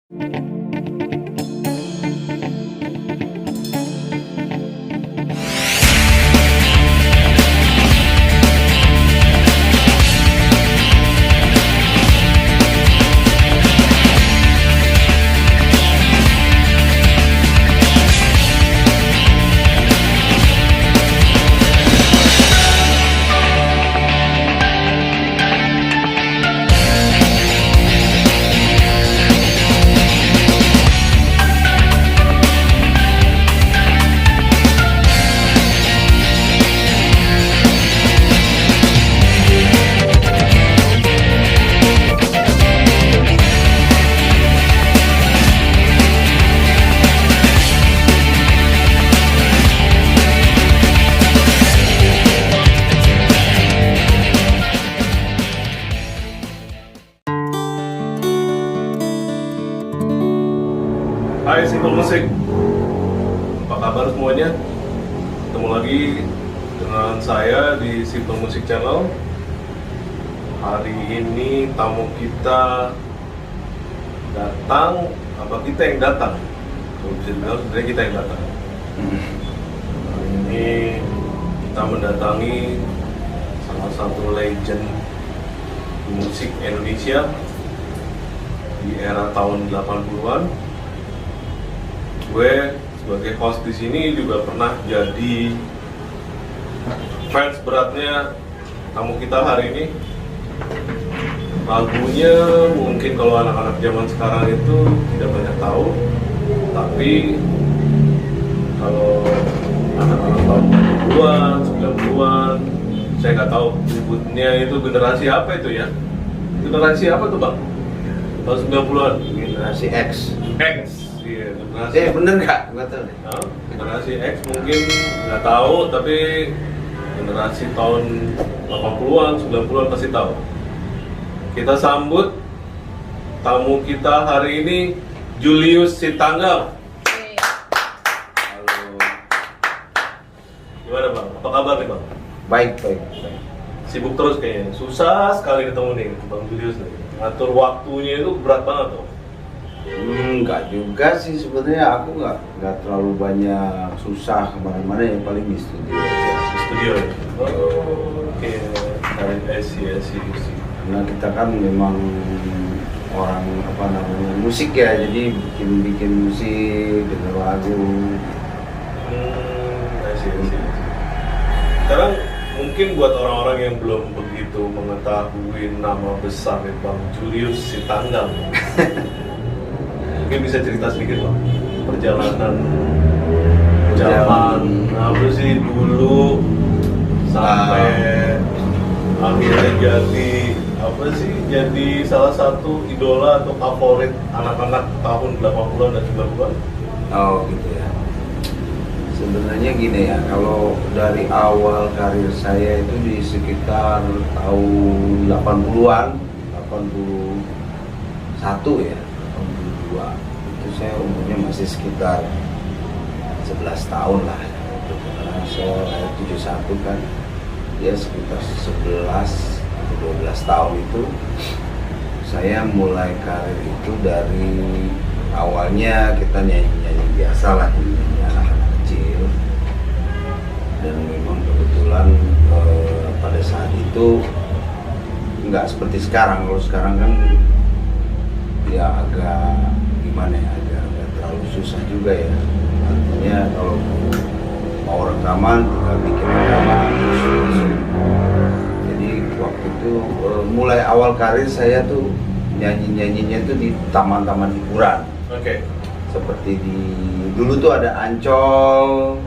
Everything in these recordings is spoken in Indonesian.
Hai Simple Musik, apa kabar semuanya? Ketemu lagi dengan saya di Simple Musik Channel. Hari ini tamu kita datang, apa kita yang datang? Kalau bisa dibilang sebenarnya kita yang datang. Hari ini kita mendatangi salah satu legend musik Indonesia di era tahun 80-an. Gue sebagai host di sini juga pernah jadi fans beratnya tamu kita hari ini. Lagunya mungkin kalau anak-anak zaman sekarang itu tidak banyak tahu, tapi kalau anak-anak tahun 80-an, 90-an, saya nggak tahu nyebutnya itu generasi apa itu ya? Generasi apa tuh Bang? Tahun 90-an? Generasi X. X. Iya, generasi Bener nggak? Nggak tahu nih. Nah, generasi X mungkin nggak tahu, tapi generasi tahun 80-an, 90-an pasti tahu. Kita sambut tamu kita hari ini, Julius Sitanggang. Halo. Gimana Bang? Apa kabar nih Bang? Baik. Sibuk terus kayaknya, susah sekali ketemu nih Bang Julius nih. Ngatur waktunya itu berat banget tuh. Nggak juga sih sebenarnya, aku nggak terlalu banyak susah kemana-mana, yang paling di studio aja. Di studio ya? Oke, sih. Karena kita kan memang orang musik ya, jadi bikin musik, denger lagu. Sih. Sekarang mungkin buat orang-orang yang belum begitu mengetahui nama besar Bang Julius Sitanggang, mungkin bisa cerita sedikit Bang, perjalanan zaman apa sih dulu sampai akhirnya jadi salah satu idola atau favorit anak-anak tahun 80-an dan 90-an. Oh gitu ya. Sebenarnya gini ya, kalau dari awal karir saya itu di sekitar tahun 80-an, 81 ya, 82, itu saya umurnya masih sekitar 11 tahun lah. Karena saya lahir 71 kan, ya sekitar 11 atau 12 tahun itu saya mulai karir itu. Dari awalnya kita nyanyi biasa lah, nyanyi anak-anak kecil, dan memang kebetulan pada saat itu nggak seperti sekarang. Kalau sekarang kan ya agak gimana ya, agak terlalu susah juga ya. Artinya kalau mau rekaman tinggal bikin rekaman terus. Jadi waktu itu mulai awal karir saya tuh nyanyinya tuh di taman-taman hiburan. Oke. Seperti dulu tuh ada Ancol,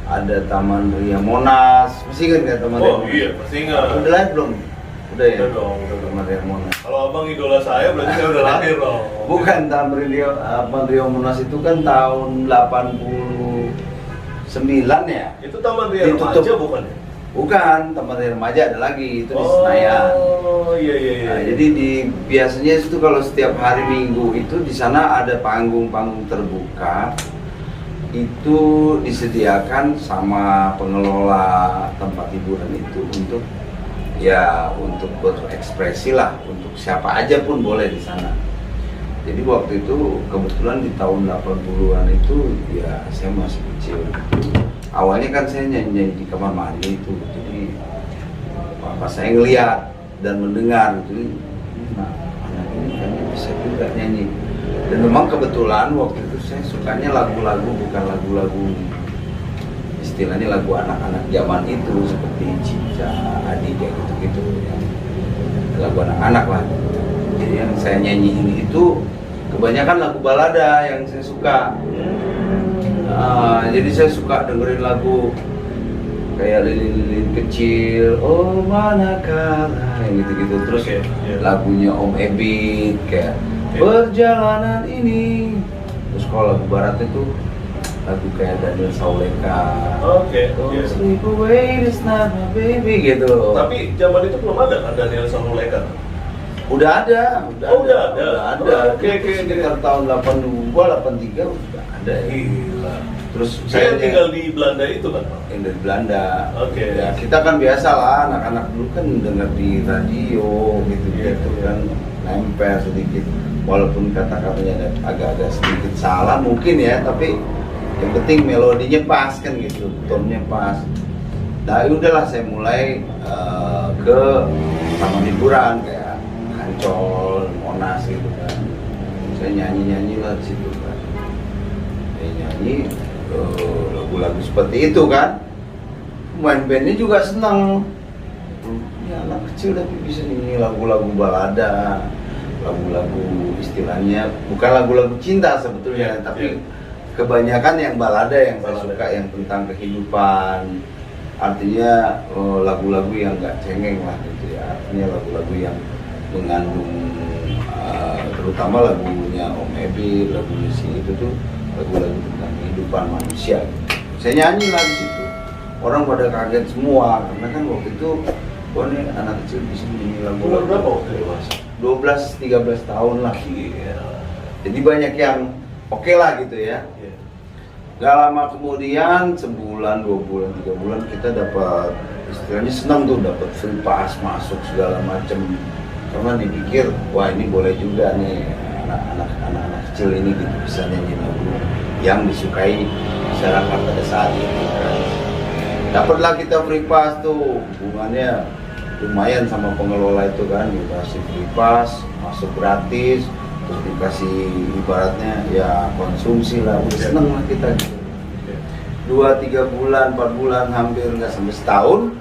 ada Taman Ria Monas. Masih kan nggak Taman Ria Monas? Oh iya, pasti ingat. Udah lahir belum? Udah ya? Udah dong. Taman Ria Monas. Kalau abang idola saya berarti saya udah lahir dong. Bukan, Taman Ria Monas itu kan tahun 89 ya? Itu Taman Ria Ditutup. Remaja bukan ya? Bukan, Taman Ria Remaja ada lagi, itu di Senayan. Oh iya. Nah, jadi biasanya itu kalau setiap hari Minggu itu di sana ada panggung-panggung terbuka, itu disediakan sama pengelola tempat hiburan itu untuk berekspresi lah, untuk siapa aja pun boleh di sana. Jadi waktu itu kebetulan di tahun 80-an itu ya saya masih kecil. Awalnya kan saya nyanyi di kamar mandi itu. Jadi pas saya ngeliat dan mendengar itu, nah anak ini kayaknya bisa juga nyanyi. Dan memang kebetulan waktu itu saya sukanya lagu-lagu, bukan lagu-lagu istilahnya lagu anak-anak zaman itu seperti Cica, Adi kayak gitu-gitu ya. Lagu anak-anak lah. Jadi yang saya nyanyi ini itu kebanyakan lagu balada yang saya suka. Jadi saya suka dengerin lagu kayak lilin-lilin kecil, oh manakala, yang gitu-gitu. Terus lagunya Om Ebit kayak perjalanan ini. Terus kalau lagu barat itu lagu kayak Daniel Sauleka. Sleep away this night my baby gitu. Tapi zaman itu belum ada kan Daniel Sauleka? Udah ada. Sekitar tahun 82, 83 udah ada. Gila. Terus Saya tinggal di Belanda itu kan? Yang dari Belanda. Oke. Ya, kita kan biasa lah, anak-anak dulu kan dengar di radio gitu kan, nempel sedikit. Walaupun kata-katanya agak-agak sedikit salah mungkin ya, tapi yang penting melodinya pas kan gitu, tone-nya pas. Nah, udahlah saya mulai ke taman hiburan kayak Ancol, Monas gitu kan. Saya nyanyi lah di situ kan. Saya nyanyi lagu-lagu seperti itu kan. Main bandnya juga senang. Ini anak kecil tapi bisa nyanyi lagu-lagu balada, lagu-lagu istilahnya bukan lagu-lagu cinta sebetulnya, tapi kebanyakan yang balada yang saya suka yang tentang kehidupan. Artinya lagu-lagu yang nggak cengeng lah gitu ya. Artinya lagu-lagu yang mengandung terutama lagunya Om Ebi, lagunya si itu tuh lagu-lagu tentang kehidupan manusia gitu. Saya nyanyi lah di situ. Orang pada kaget semua karena kan waktu itu wah nih anak kecil bisa nyanyi lagu-lagu. Berapa waktu dewasa? 12-13 tahun lah. Jadi banyak yang oke lah gitu ya. Gak lama kemudian, sebulan, 2 bulan, 3 bulan kita dapat istilahnya senang tuh, dapat free pass masuk segala macam. Karena dipikir, wah ini boleh juga nih anak-anak kecil ini gitu bisa nyanyi lagu yang disukai masyarakat pada saat itu. Dapatlah kita free pass tuh, hubungannya lumayan sama pengelola itu kan, dikasih free pass, masuk gratis. Terus dikasih ibaratnya ya konsumsi lah, udah seneng lah kita gitu. 2-3 bulan, 4 bulan, hampir nggak sampai setahun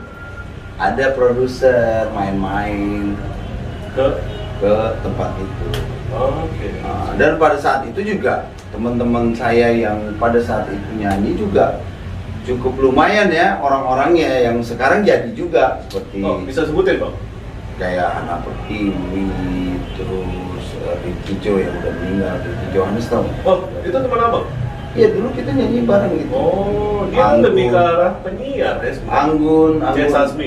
ada produser main-main ke tempat itu. Dan pada saat itu juga teman-teman saya yang pada saat itu nyanyi juga cukup lumayan ya orang-orangnya yang sekarang jadi juga seperti bisa sebutin Bang? Kayak Anak Pertiwi, terus Ricky Jo yang udah meninggal, Ricky Johannes tau? Oh, itu teman abang? Iya, dulu kita nyanyi bareng gitu. Oh, dia lebih ke arah penyiar ya sebenarnya? Anggun,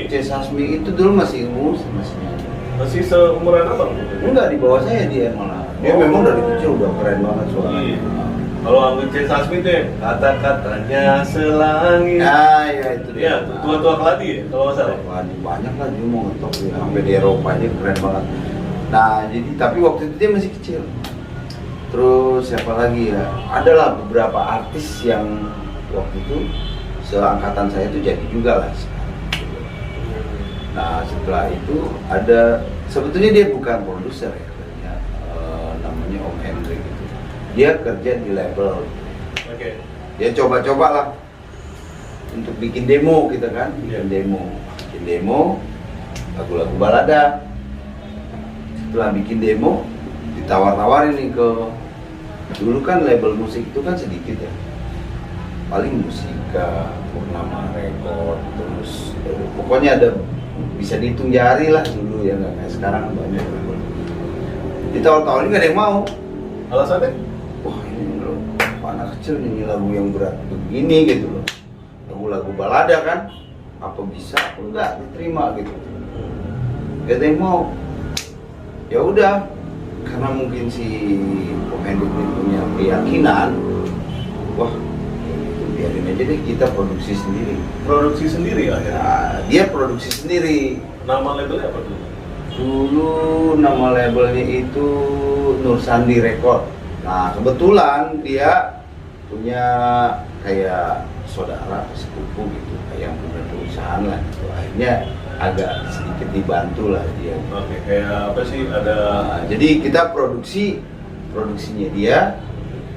C. Sasmi itu dulu masih masih nyanyi. Masih seumuran abang? Enggak, di bawah saya dia malah. Dia memang dari kecil udah keren banget suaranya. Kalau Anggun C. Sasmi itu ya, kata-katanya selangit. Nah, ya itu dia. Iya, tua-tua keladi ya, kalau nggak salah. Banyak lah dia mau ngetop ya, sampai di Eropa aja keren banget. Nah, jadi tapi waktu itu dia masih kecil. Terus siapa lagi ya? Adalah beberapa artis yang waktu itu seangkatan saya itu jadi juga lah. Nah, setelah itu ada, sebetulnya dia bukan produser ya, namanya Om Hendrik gitu. Dia kerja di label. Dia coba-coba lah untuk bikin demo kita kan, bikin demo lagu-lagu balada. Setelah bikin demo ditawar-tawarin nih ke, dulu kan label musik itu kan sedikit ya, paling Musika, Purnama Record, terus pokoknya ada bisa dihitung jari lah dulu ya, nggak kayak sekarang banyak. Ditawar-tawarin nggak ada yang mau. Alasannya? Wah ini loh, anak kecil nyanyi lagu yang berat begini gitu loh, lagu-lagu balada kan, apa bisa? Enggak diterima gitu. Gak ada yang mau. Ya udah, karena mungkin si pemain ini punya keyakinan, wah biarin aja deh kita produksi sendiri. Produksi sendiri ya? Nah, dia produksi sendiri. Nama labelnya apa tuh? Dulu nama labelnya itu Nur Sandi Record. Nah kebetulan dia punya kayak saudara sepupu gitu, kayak yang punya perusahaan lah gitu. Akhirnya agak sedikit dibantu lah dia. Oke, kayak apa sih ada Nah, jadi kita produksinya dia.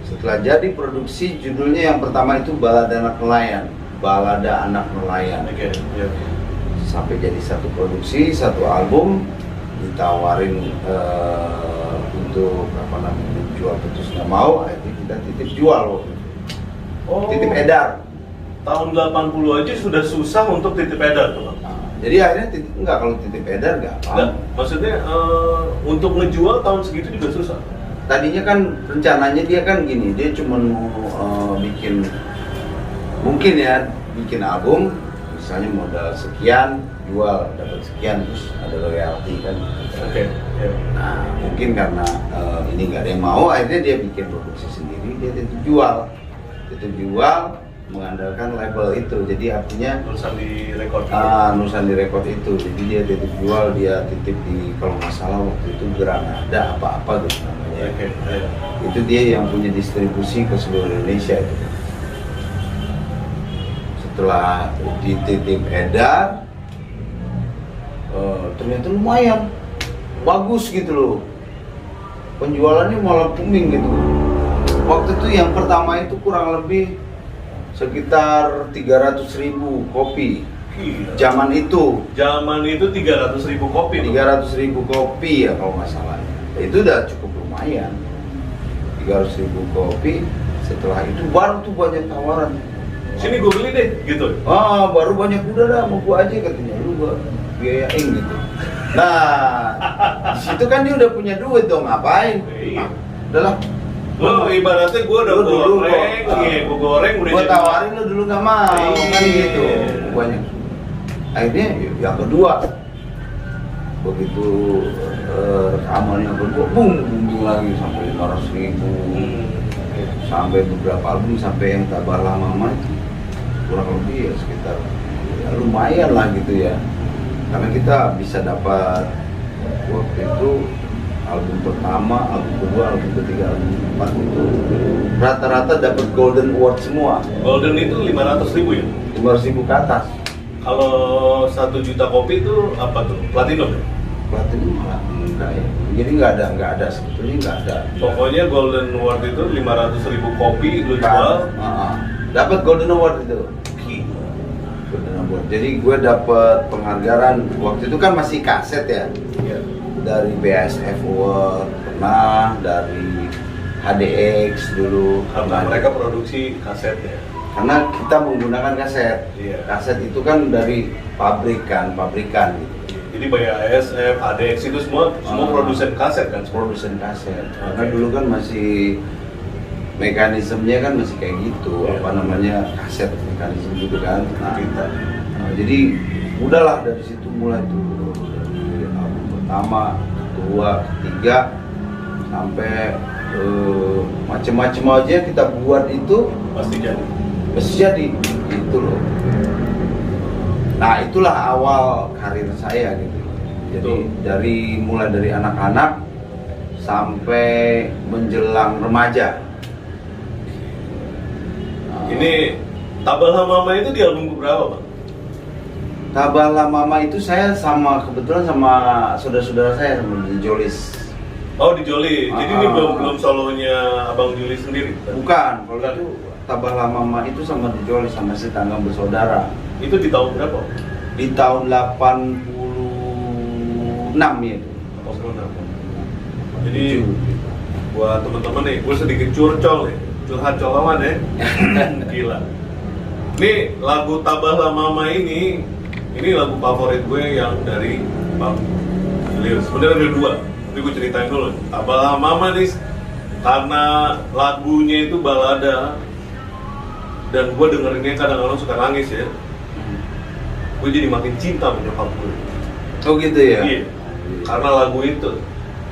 Setelah jadi produksi, judulnya yang pertama itu Balada Anak Nelayan. Balada Anak Nelayan. oke, ya. Sampai jadi satu produksi, satu album, ditawarin untuk apa namanya jual, terus nggak mau, akhirnya kita titip jual loh. Oh, Titip edar. tahun 80 aja sudah susah untuk titip edar tuh, Bang. Nah, jadi akhirnya enggak, kalau titip edar enggak. Enggak, maksudnya untuk ngejual tahun segitu juga susah. Tadinya kan rencananya dia kan gini, dia cuma mau bikin, mungkin ya, bikin album, misalnya modal sekian, jual dapat sekian, terus ada royalti kan. Oke, ya. Nah mungkin karena ini nggak ada yang mau, akhirnya dia bikin produksi sendiri, dia titip jual, mengandalkan label itu. Jadi artinya Nur Sandi Record. Nur Sandi Record itu, jadi dia titip jual, dia titip di, kalau nggak salah waktu itu Granada apa gitu namanya. Oke, ya. Itu dia yang punya distribusi ke seluruh Indonesia itu. Setelah dititip edar, ternyata lumayan bagus gitu loh, penjualannya malah booming gitu. Waktu itu yang pertama itu kurang lebih sekitar 300.000 kopi. Gila. Zaman itu Zaman itu 300.000 kopi. 300.000 kopi ya kalau nggak salah. Itu udah cukup lumayan. 300.000 kopi. Setelah itu baru tuh banyak tawaran. Sini gue beli deh, gitu. Baru banyak, udah dah mau gua aja katanya, lu gua biayain gitu. Nah, di situ kan dia udah punya duit dong, ngapain? Iya. Udahlah, Lo ibaratnya gue udah Lu dulu goreng, kok, gue goreng udah gua jadi- tawarin lu dulu nggak mau, Iya. kan gitu. Banyak. Akhirnya yang kedua, begitu rekaman yang kedua, booming lagi sampai 500.000. Sampai beberapa album, sampai yang Tabahlah Mama itu kurang lebih ya sekitar ya lumayan lah gitu ya, karena kita bisa dapat waktu itu album pertama, album kedua, album ketiga, album keempat itu rata-rata dapat Golden Award semua, Golden itu 500.000 ya? 500.000 ke atas. Kalau 1 juta kopi itu apa tuh? Platinum ya? Platinum enggak ya, jadi nggak ada sebetulnya nggak ada. Pokoknya Golden Award itu 500.000 kopi lu jual. Dapat Golden Award itu. Golden Award. Jadi gue dapat penghargaan waktu itu kan masih kaset ya. Iya. Dari BASF Award pernah, dari HDX dulu. Karena mereka produksi kaset ya. Karena kita menggunakan kaset. Iya. Kaset itu kan dari pabrikan gitu. Jadi BASF, HDX itu semua produsen kaset kan? Produsen kaset. Karena Oke. dulu kan masih mekanismenya kan masih kayak gitu, Iya. apa namanya, kaset mekanisme gitu kan. Kita. Jadi udahlah dari situ mulai tuh, dari album pertama, kedua, ketiga, sampai macem-macem aja kita buat itu Pasti jadi. mesti jadi gitu loh. Nah itulah awal karir saya gitu. Jadi mulai dari anak-anak sampai menjelang remaja. Ini Tabahlah Mama itu di album berapa, Bang? Tabahlah Mama itu saya kebetulan sama saudara-saudara saya, sama di Jolis. Oh, di Joli. Jadi ini Ah. belum solonya Abang Juli sendiri? Bukan, kalau itu Tabahlah Mama itu sama di Jolis, sama si Tangga Bersaudara. Itu di tahun berapa? Di tahun 86 ya. Oh, jadi buat teman-teman nih, gue sedikit curcol nih, curhat colowan ya. Gila. Nih lagu Tabahlah Mama ini lagu favorit gue yang dari Bang Julius. Sebenarnya ada 2, tapi gue ceritain dulu. Tabahlah Mama nih karena lagunya itu balada dan gue dengerinnya kadang-kadang suka nangis ya. Gue jadi makin cinta sama nyokap gue. Oh gitu ya? Iya. Karena lagu itu.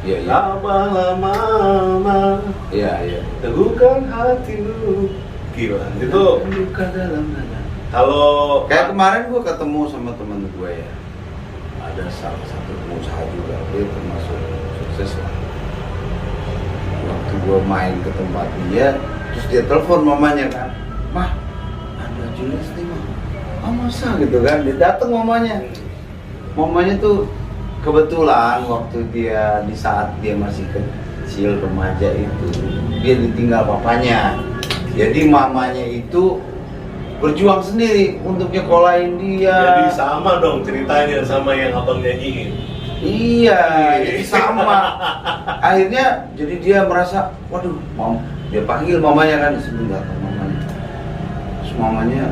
Iya, iya. Tabahlah Mama, Iya. teguhkan hatimu. Gila, itu Luka dalam dada. kalau Kayak kemarin gue ketemu sama temen gue ya. Nah, ada salah satu pengusaha juga, dia termasuk sukses lah. Waktu gue main ke tempat dia, terus dia telepon mamanya kan, "Mah, ada Julius nih mah." "Ah masa?" gitu kan, dia datang mamanya. Mamanya tuh kebetulan waktu dia di saat dia masih kecil remaja itu, dia ditinggal papanya. Jadi mamanya itu berjuang sendiri untuk nyekolahin dia. Jadi sama dong ceritanya sama yang abang nyanyiin. Iya, jadi sama. Akhirnya jadi dia merasa, waduh, dia panggil mamanya kan, sebelum datang mamanya. Terus mamanya,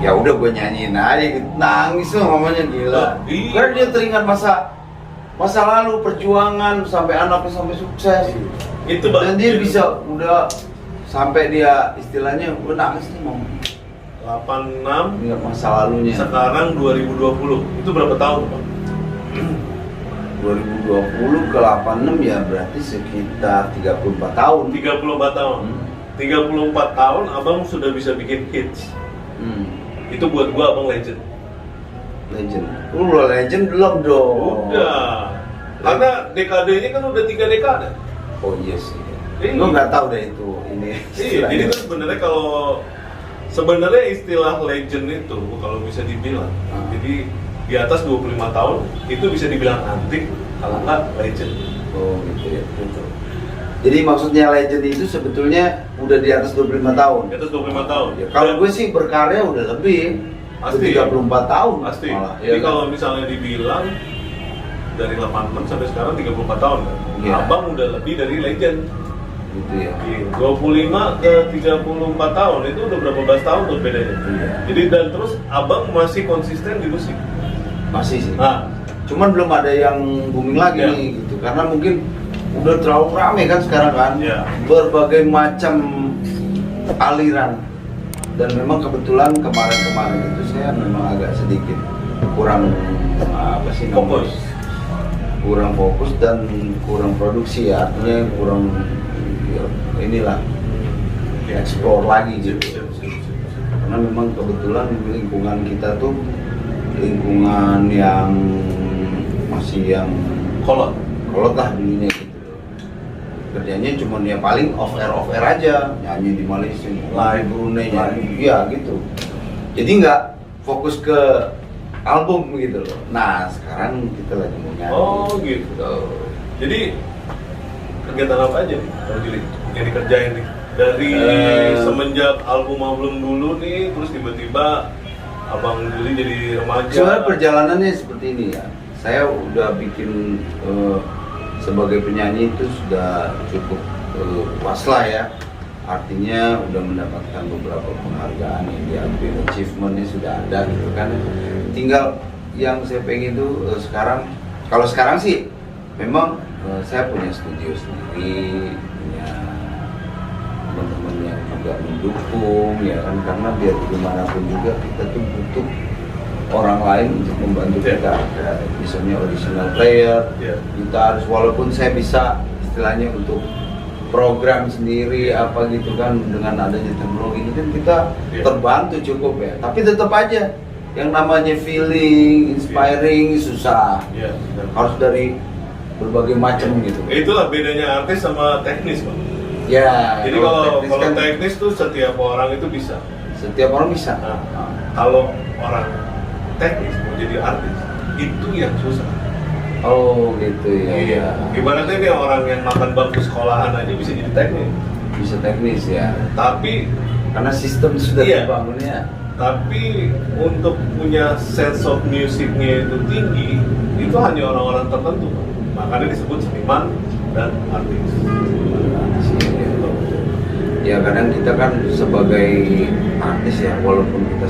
ya udah gue nyanyiin aja gitu. Nangis loh mamanya, gila. Iya. Karena dia teringat masa lalu perjuangan sampai anaknya sampai sukses. Itu bang. Dan dia bisa udah sampai dia istilahnya udah nangis nih mamanya. 86. Ingat masa lalunya. Sekarang 2020. Itu berapa tahun bang? 2020 ke 86 ya berarti sekitar 34 tahun. 34 tahun. 34 tahun abang sudah bisa bikin hits. Itu buat gua abang legend. Legend. Udah legend belum dong. Udah. Karena dekadenya kan udah 3 dekade. Oh iya sih. Iya. Lo nggak tahu deh itu ini. Iya, jadi tuh sebenarnya istilah legend itu kalau bisa dibilang. Jadi di atas 25 tahun itu bisa dibilang antik, kalau nggak legend. Oh gitu ya, betul. Jadi maksudnya legend itu sebetulnya udah di atas 25 tahun. Di atas 25 tahun. Ya, kalau gue sih berkarya udah lebih. Pasti. 34 tahun. Pasti. Malah. Jadi Ya, kalau misalnya dibilang dari 86 sampai sekarang 34 tahun kan. Iya. Abang udah lebih dari legend. gitu ya. 25 ke 34 tahun itu udah berapa belas tahun tuh bedanya. Iya. Jadi dan terus abang masih konsisten di musik. Masih sih. Nah, Cuman belum ada yang booming lagi Ya. nih gitu. Karena mungkin udah terlalu rame kan sekarang kan. Ya. Berbagai macam aliran. Dan memang kebetulan kemarin-kemarin itu saya memang agak sedikit kurang apa sih namanya? Fokus. Kurang fokus dan kurang produksi ya, artinya kurang ya, inilah explore lagi gitu. Karena memang kebetulan lingkungan kita tuh lingkungan yang masih yang kolot. kolot lah dulunya gitu. Kerjanya cuma ya paling off air aja, nyanyi di Malaysia, live Brunei, nyanyi, ya gitu. Jadi nggak fokus ke album gitu loh. Nah sekarang kita lagi mau nyanyi. Oh gitu. Jadi kegiatan apa aja nih kalau Juli yang dikerjain nih? Dari semenjak album dulu nih, terus tiba-tiba abang Juli jadi remaja. Sebenarnya perjalanannya seperti ini ya. Saya udah bikin sebagai penyanyi itu sudah cukup puas lah ya. Artinya udah mendapatkan beberapa penghargaan yang diambil, achievementnya sudah ada gitu kan. Tinggal yang saya pengen tuh sekarang, kalau sekarang sih memang saya punya studio sendiri, punya teman-teman yang juga mendukung ya kan, karena biar bagaimanapun juga kita tuh butuh orang lain untuk membantu kita. Ada misalnya auditional player, kita harus, walaupun saya bisa istilahnya untuk program sendiri apa gitu kan, dengan adanya teknologi ini kan kita terbantu cukup ya, tapi tetap aja yang namanya feeling, inspiring susah. Harus dari berbagai macam gitu. Itulah bedanya artis sama teknis, Bang. Ya. Jadi kalau kan, teknis tuh setiap orang itu bisa. setiap orang bisa. Nah, kalau orang teknis mau jadi artis itu yang susah. Oh gitu ya. Iya. Ibaratnya nih orang yang makan bangku sekolahan aja bisa jadi teknis. Bisa teknis ya. Tapi Karena sistem sudah Iya. dibangunnya. tapi untuk punya sense of musicnya itu tinggi, itu hanya orang-orang tertentu. Makanya disebut seniman dan artis. Ya kadang kita kan sebagai artis ya, walaupun kita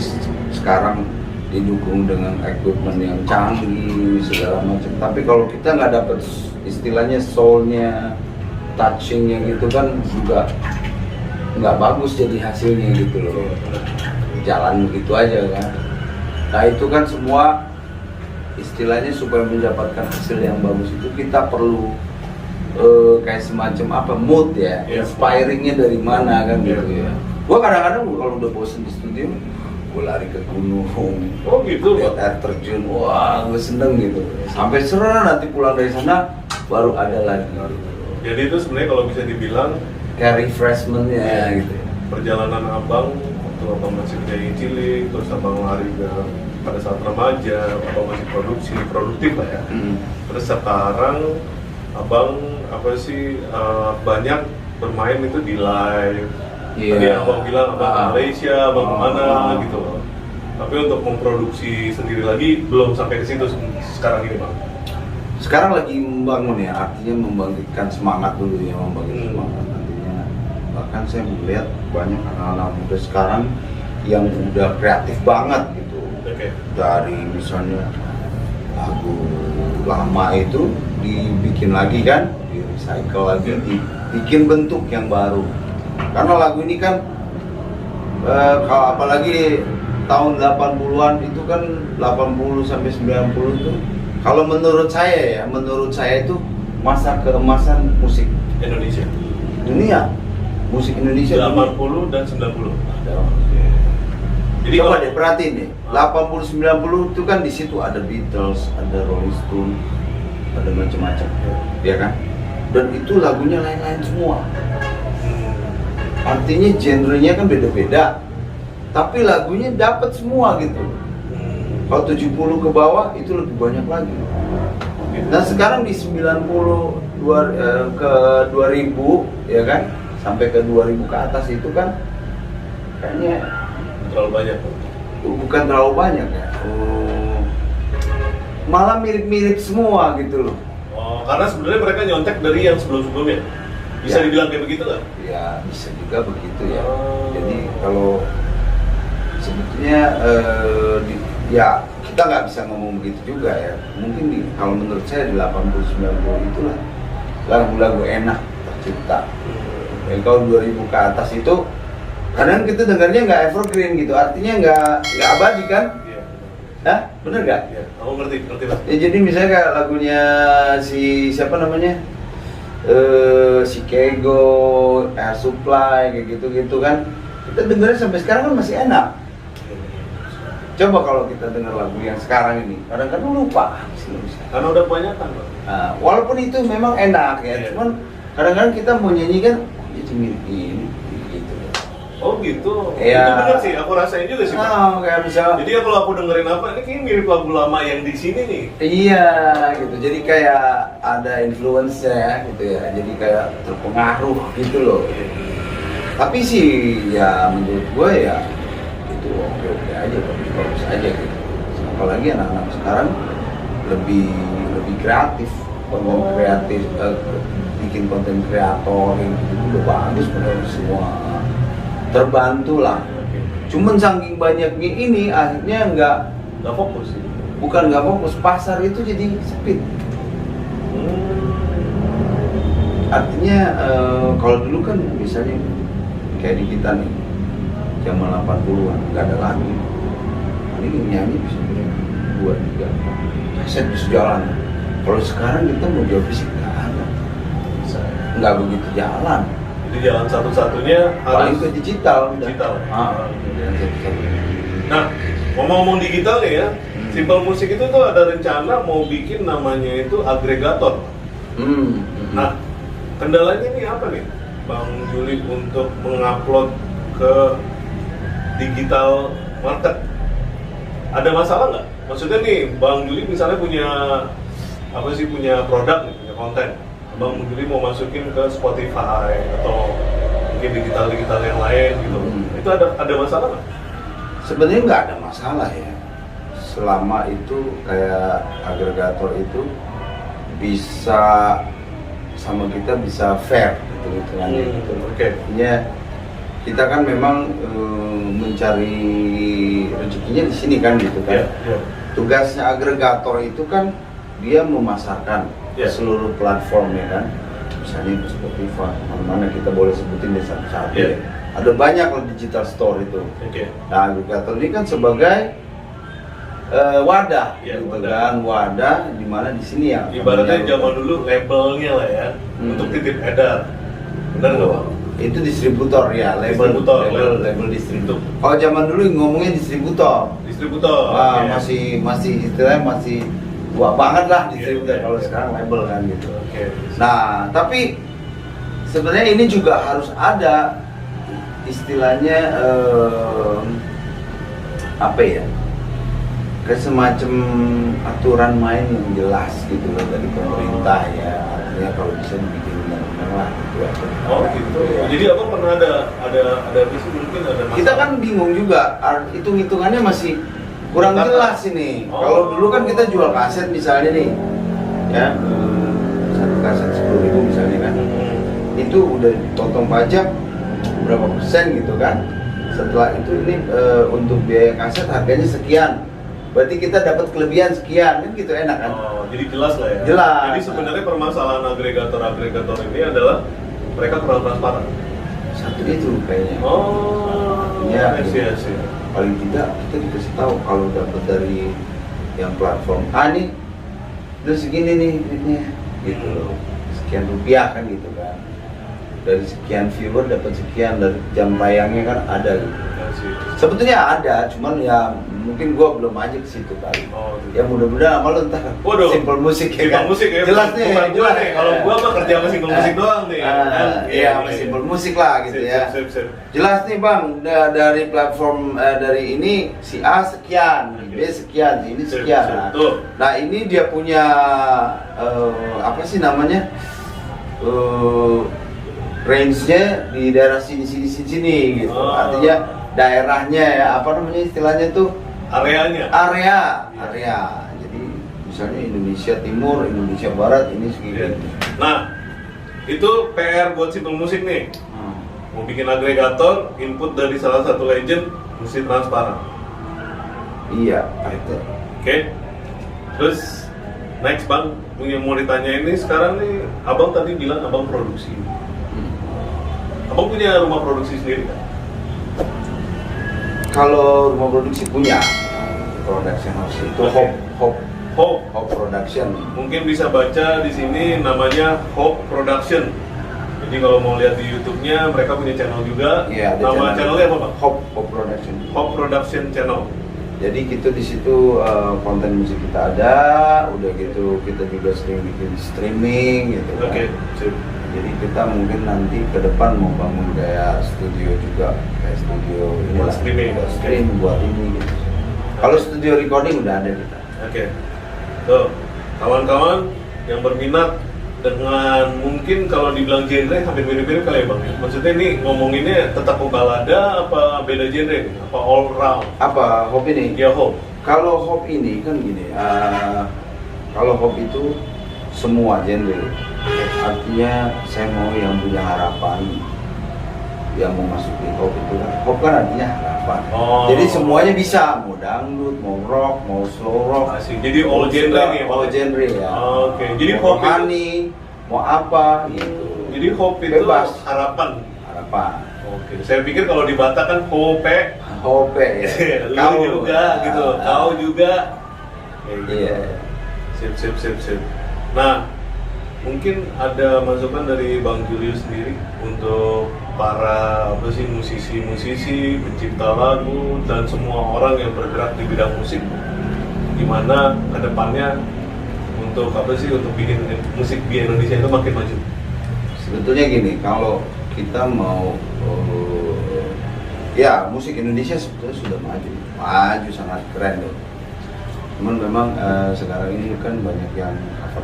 sekarang didukung dengan equipment yang canggih segala macam, tapi kalau kita nggak dapat istilahnya soulnya, touchingnya gitu kan juga nggak bagus jadi hasilnya gitu loh. Jalan begitu aja kan. Nah itu kan semua istilahnya supaya mendapatkan hasil yang bagus itu kita perlu kayak semacam apa, mood ya, inspiringnya dari mana kan gitu ya. Gua kadang-kadang kalau udah bosen di studio, gue lari ke gunung, Oh gitu, lihat Pak. air terjun, wah gue seneng gitu. Sampai sore nanti pulang dari sana baru ada lagi. Jadi itu sebenarnya kalau bisa dibilang Kayak refreshmentnya gitu. perjalanan abang waktu abang masih kayak cilik, terus abang lari pada saat remaja, abang masih produktif lah ya. Terus sekarang abang apa sih banyak bermain itu di live. Iya. Tadi abang bilang abang ke Malaysia, abang kemana Oh. gitu loh. Tapi untuk memproduksi sendiri lagi belum sampai ke situ sekarang ini bang. Sekarang lagi membangun ya, artinya membangkitkan semangat dulu ya, membangkitkan semangat nantinya. Bahkan saya melihat banyak anak-anak muda sekarang yang udah kreatif banget gitu. Oke. Dari misalnya lagu lama itu dibikin lagi kan, di recycle lagi, dibikin bentuk yang baru. Karena lagu ini kan kalau apalagi tahun 80-an itu kan 80 sampai 90 itu kalau menurut saya itu masa keemasan musik Indonesia. dunia. Musik Indonesia 80 dan 90. Jadi coba kalau deh perhatiin deh, 80 90 itu kan di situ ada Beatles, ada Rolling Stone, ada macam-macam, ya kan? Dan itu lagunya lain-lain semua. Artinya genrenya kan beda-beda, tapi lagunya dapat semua gitu. Kalau 70 ke bawah itu lebih banyak lagi. Nah sekarang di 90 ke 2000 ya kan, sampai ke 2000 ke atas itu kan kayaknya terlalu banyak. bukan terlalu banyak ya. Malah mirip-mirip semua gitu loh. Oh, karena sebenarnya mereka nyontek dari yang sebelum-sebelumnya. Bisa Ya. dibilang kayak begitu nggak? Ya bisa juga begitu ya. Oh. Jadi kalau sebetulnya ya kita nggak bisa ngomong begitu juga ya. Mungkin kalau menurut saya di 80-90 itulah lagu-lagu enak tercipta. Dan kalau 2000 ke atas itu kadang kita dengarnya nggak evergreen gitu, artinya nggak abadi kan? Iya. Hah? Bener nggak? Iya. Aku ngerti Mas. Ya jadi misalnya kayak lagunya si siapa namanya? Si Kego, Air Supply kayak gitu-gitu kan. Kita dengarnya sampai sekarang kan masih enak. Coba kalau kita dengar lagu yang sekarang ini, kadang-kadang lupa. Karena udah kebanyakan, Pak. Nah, walaupun itu memang enak ya, Iya. cuman kadang-kadang kita mau nyanyi kan, itu mirip ini, gitu. Oh gitu. Iya. Itu bener sih, aku rasain juga sih, Pak. Nah, kayak misalnya, Jadi ya kalau aku dengerin apa, ini kayaknya mirip lagu lama yang di sini nih. iya gitu. Jadi kayak ada influence-nya ya, gitu ya. Jadi kayak terpengaruh gitu loh. Tapi sih ya menurut gue ya itu oke-oke aja, bagus aja gitu. Apalagi anak-anak sekarang lebih kreatif, konten kreatif, bikin konten kreator yang gitu udah bagus, bener semua terbantu lah. Cuman saking banyaknya ini akhirnya Nggak fokus sih. bukan nggak fokus, pasar itu jadi sempit. Artinya kalau dulu kan misalnya kayak di kita nih zaman 80-an nggak ada lagi, paling nyanyi bisa 2, 3, 4 kaset bisa jalan. Kalau sekarang kita mau jual fisik nggak ada, nggak begitu jalan. Jadi jalan satu-satunya Paling harus ke digital. udah. digital. Jalan satu-satunya. Nah, ngomong-ngomong digital nih ya, Simple Musik itu tuh ada rencana mau bikin namanya itu agregator. Nah, kendalanya nih apa nih, Bang Juli untuk mengupload ke digital market? Ada masalah nggak? Maksudnya nih, Bang Juli misalnya punya produk nih, punya konten. Bang Juli mau masukin ke Spotify atau mungkin digital yang lain gitu. Itu ada masalah nggak? Sebenarnya nggak ada masalah ya, selama itu kayak agregator itu bisa sama kita bisa fair gitu hitungannya gitu. Oke. Artinya kita kan memang mencari rezekinya di sini kan gitu kan. Iya. Tugasnya agregator itu kan dia memasarkan ke Iya. seluruh platform ya kan. Misalnya ke Spotify, mana kita boleh sebutin di satu-satu Iya. ya. Ada banyak loh digital store itu. Oke. Nah, agregator ini kan sebagai wadah, Iya, gitu wadah. kan, wadah di mana di sini ya. Ibaratnya menyalurkan. zaman dulu labelnya lah ya, untuk titip edar. Benar nggak, Bang? Itu distributor ya, label distributor. Kalau zaman dulu ngomongnya distributor. Okay. Masih istilahnya masih tua banget lah distributor. Kalau sekarang label kan gitu. Okay. Nah, tapi sebenarnya ini juga harus ada istilahnya apa ya? Kayak semacam aturan main yang jelas gitu loh dari pemerintah ya. Artinya kalau bisa dibikin undang-undang lah gitu ya. Oh gitu. Ya. Jadi apa pernah ada visi mungkin ada masalah? Kita kan bingung juga, hitung-hitungannya masih kurang jelas ini. Oh. Kalau dulu kan kita jual kaset misalnya nih, ya satu kaset 10.000 misalnya kan, itu udah dipotong pajak berapa persen gitu kan. Setelah itu ini untuk biaya kaset harganya sekian. Berarti kita dapat kelebihan sekian, kan gitu enak kan? Oh, jadi jelas lah ya. Jelas. Jadi sebenarnya permasalahan agregator ini adalah mereka kurang transparan. Satu itu kayaknya. Oh, ya. Iya. Paling tidak kita dikasih tahu kalau dapat dari yang platform ini udah segini nih duitnya, gitu loh. Sekian rupiah kan gitu kan. Dari sekian viewer dapat sekian, dari jam tayangnya kan ada gitu. Sebetulnya ada, cuman ya mungkin gua belum aja ke situ kali. Oh, gitu. Ya mudah-mudahan malu entah simple musik ya kan. Musik ya. Jelas nih, bukan jelas nih. Kalau gua mah kerja sama simple musik doang nih. Iya, sama simple musik lah gitu ya. Sip. Jelas nih Bang, dari platform dari ini si A sekian, B sekian, ini sekian. Nah, ini dia punya apa sih namanya? Range-nya di daerah sini gitu. Artinya daerahnya ya, apa namanya istilahnya tuh? Area. Jadi misalnya Indonesia Timur, Indonesia Barat ini segini. Nah, itu PR buat simple musik nih. Mau bikin agregator, input dari salah satu legend mesti transparan. Iya, itu. Oke. Terus next Bang, yang mau ditanya ini sekarang nih, Abang tadi bilang Abang produksi. Abang punya rumah produksi sendiri kan? Kalau rumah produksi punya production house itu Hope Production. Mungkin bisa baca di sini namanya Hope Production. Jadi kalau mau lihat di YouTube-nya mereka punya channel juga. Iya, nama channelnya apa Bang? Hope Production. Hope Production Channel. Jadi kita di situ konten musik kita ada, udah gitu kita juga sering bikin streaming gitu kan. Oke. Jadi kita mungkin nanti ke depan mau bangun kayak studio juga, kayak studio ini lah, stream buat ini gitu. Kalau studio recording udah ada kita. Oke. Tuh, kawan-kawan yang berminat dengan mungkin kalau dibilang genre hampir mirip-mirip kali ya Bang. Maksudnya ini ngomonginnya tetap balada apa beda genre? Apa all round? Apa Hope ini? Ya Hope. Kalau Hope ini kan gini, kalau Hope itu semua genre. Artinya saya mau yang punya harapan, yang mau masuk di Hope itu kan. Hope kan artinya harapan. Jadi semuanya bisa, mau dangdut, mau rock, mau slow rock. Asik. Jadi all genre nih. All genre ya. Oke. Jadi Hope itu mau apa gitu. Jadi Hope itu bebas. Harapan. Oke. Saya pikir kalau di Batak kan Hope ya. Kau juga gitu. Kau juga. Iya. Sip. Nah, mungkin ada masukan dari Bang Julius sendiri untuk para musisi, pencipta lagu dan semua orang yang bergerak di bidang musik. Gimana kedepannya untuk untuk bikin musik di Indonesia itu makin maju? Sebetulnya gini, kalau kita mau ya musik Indonesia sebetulnya sudah maju sangat keren loh. Cuman memang sekarang ini kan banyak yang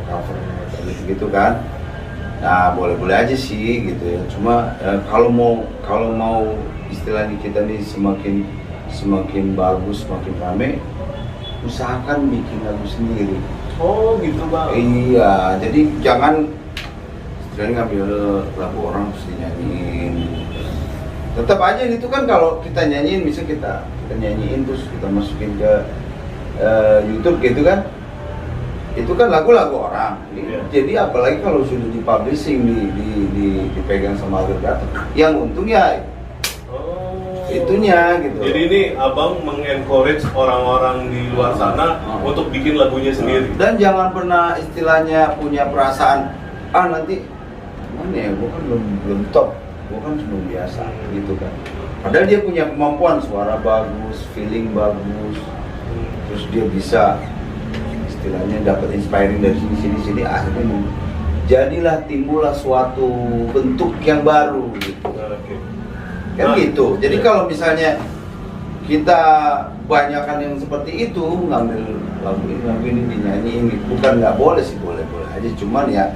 cover gitu kan. Nah boleh aja sih gitu ya. Cuma kalau mau istilahnya kita nih semakin bagus, semakin rame, usahakan bikin lagu sendiri. Oh gitu Bang. Iya, jadi jangan istilahnya ngambil lagu orang terus dinyanyiin. Tetap aja itu kan kalau kita nyanyiin, bisa kita nyanyiin terus kita masukin ke YouTube gitu kan, itu kan lagu-lagu orang. Jadi apalagi kalau sudah dipublishing, dipegang sama agregator, yang untung ya itunya gitu. Jadi ini Abang mengencourage orang-orang di luar sana untuk bikin lagunya sendiri. Dan jangan pernah istilahnya punya perasaan nanti mana ya, gua kan belum top, gue kan cuma biasa gitu kan. Padahal dia punya kemampuan, suara bagus, feeling bagus, terus dia bisa istilahnya dapat inspiring dari sini akhirnya jadilah timbullah suatu bentuk yang baru gitu. Kan gitu. Jadi kalau misalnya kita banyakkan yang seperti itu, ngambil lagu ini dinyanyiin, bukan nggak boleh sih, boleh aja. Cuman ya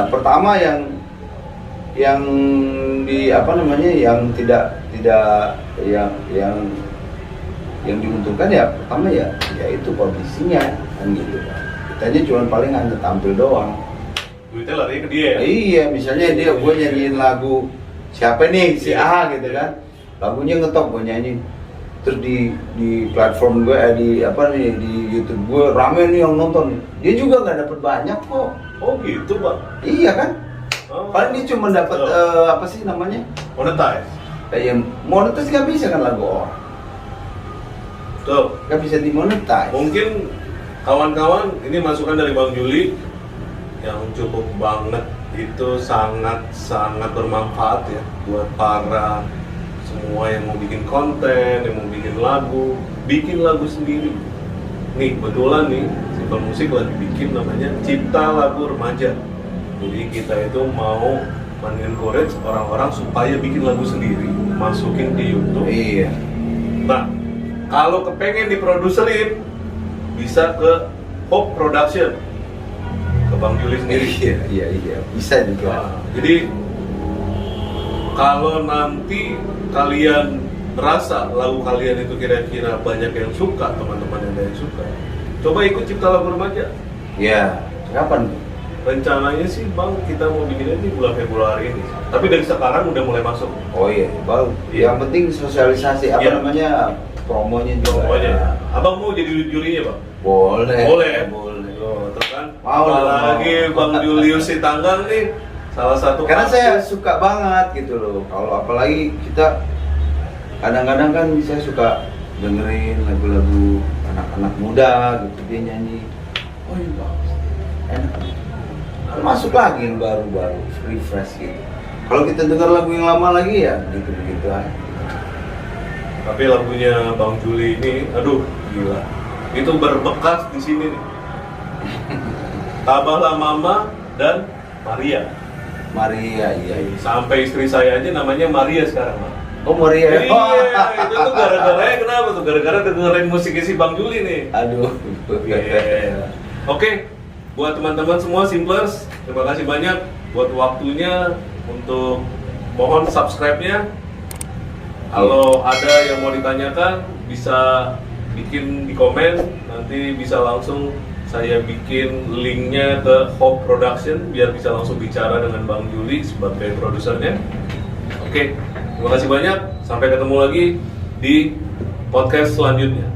pertama yang di yang tidak yang diuntungkan ya pertama ya itu publishingnya kan gitu. Kitanya cuma paling hanya tampil doang. Duitnya lari ke dia ya? Iya, misalnya gue nyanyiin lagu siapa nih, si A gitu kan, lagunya ngetop gue nyanyi, terus di platform gue di YouTube gue rame nih yang nonton, dia juga nggak dapet banyak kok. Oh gitu Pak? Iya kan, paling dia cuma dapat monetize. Kayak monetize nggak bisa kan lagu orang. Tuh, nggak bisa dimonetize. mungkin kawan-kawan ini masukan dari Bang Juli yang cukup banget, itu sangat bermanfaat ya buat para semua yang mau bikin konten, yang mau bikin lagu sendiri. Nih kebetulan nih Simple Musik lagi bikin namanya Cipta Lagu Remaja. Jadi kita itu mau men-encourage orang-orang supaya bikin lagu sendiri, masukin di YouTube. Iya. Nah, kalau kepengen diproduserin bisa ke Hope Production, ke Bang Juli sendiri. Iya, bisa juga. Nah, jadi kalau nanti kalian merasa lagu kalian itu kira-kira banyak yang suka, teman-teman yang ada yang suka, coba ikut Cipta Lagu Remaja. Iya. Kapan? Rencananya sih Bang, kita mau bikinnya di bulan Februari ini. Tapi dari sekarang udah mulai masuk. Oh iya, Bang. Iya. Yang penting sosialisasi promonya juga. Pokoknya. Abang mau jadi jurinya Bang? Boleh. Loh, terus kan? Mau dong, apalagi mau. Bang Julius Sitanggang nih salah satu Karena saya artis. suka banget gitu loh. Kalau apalagi kita kadang-kadang kan saya suka dengerin lagu-lagu anak-anak muda gitu, dia nyanyi. Oh iya bagus, enak. Masuk lagi yang baru-baru, refresh gitu. Kalau kita dengar lagu yang lama lagi ya gitu-gitu aja. Tapi lagunya Bang Juli ini, aduh gila. Itu berbekas di sini nih. Tabahlah Mama dan Maria. Maria, iya. Sampai istri saya aja namanya Maria sekarang, Bang. Oh Maria. Iya, itu tuh gara-garanya kenapa tuh? Gara-gara dengerin musiknya si Bang Juli nih. Aduh. Yeah. Oke, buat teman-teman semua Simplers, terima kasih banyak buat waktunya. Untuk mohon subscribe-nya. Kalau ada yang mau ditanyakan bisa bikin di komen, nanti bisa langsung saya bikin linknya ke Hope Production biar bisa langsung bicara dengan Bang Juli sebagai produsernya. Oke, terima kasih banyak. Sampai ketemu lagi di podcast selanjutnya.